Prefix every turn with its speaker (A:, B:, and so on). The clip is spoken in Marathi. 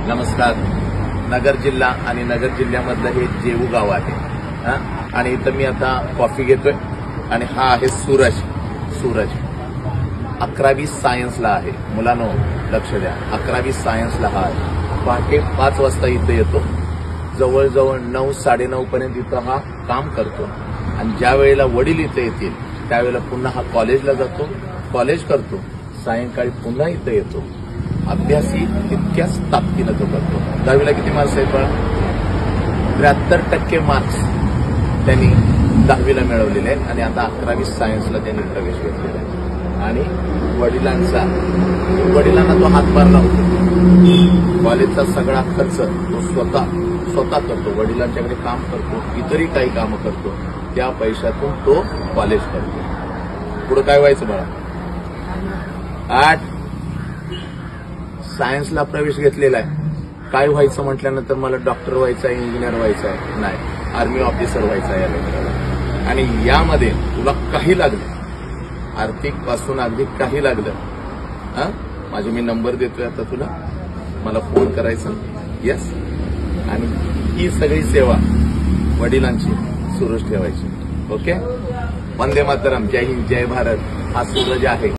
A: नमस्कार. नगर जिल्हा आणि नगर जिल्ह्यामधलं हे जेऊ गाव आहे आणि इथं मी आता कॉफी घेतोय आणि हा आहे सूरज. 11वी सायन्सला आहे. मुलांनो लक्ष द्या, 11वी सायन्सला हा आहे. पहाटे 5 वाजता इथं येतो. जवळजवळ 9-9:30 पर्यंत इथं हा काम करतो आणि ज्या वेळेला वडील इथं येतील त्यावेळेला पुन्हा हा कॉलेजला जातो, कॉलेज करतो, सायंकाळी पुन्हा इथं येतो. अभ्यासी इतक्याच ताकदीनं तो करतो. 10वीला किती मार्क्स आहेत बघा? 73% मार्क्स त्यांनी 10वीला मिळवलेले आहेत आणि आता 11वी सायन्सला त्यांनी प्रवेश घेतलेला आहे. आणि वडिलांना तो हातभार लावतो. कॉलेजचा सगळा खर्च तो स्वतः करतो. वडिलांच्याकडे काम करतो, इतरही काही कामं करतो. त्या पैशातून तो कॉलेज करतो. पुढे काय व्हायचं बघा? 8 सायन्सला प्रवेश घेतलेला आहे. काय व्हायचं म्हटल्यानंतर मला डॉक्टर व्हायचं आहे, इंजिनियर व्हायचं आहे, नाही, आर्मी ऑफिसर व्हायचं आहे या लेकराला. आणि यामध्ये तुला काही लागलं, आर्थिक पासून अगदी काही लागलं, माझे मी नंबर देतोय आता तुला, मला फोन करायचा. येस. आणि ही सगळी सेवा वडिलांची सुरूच ठेवायची. ओके. वंदे मातरम. जय हिंद, जय भारत. हा सूरज आहे.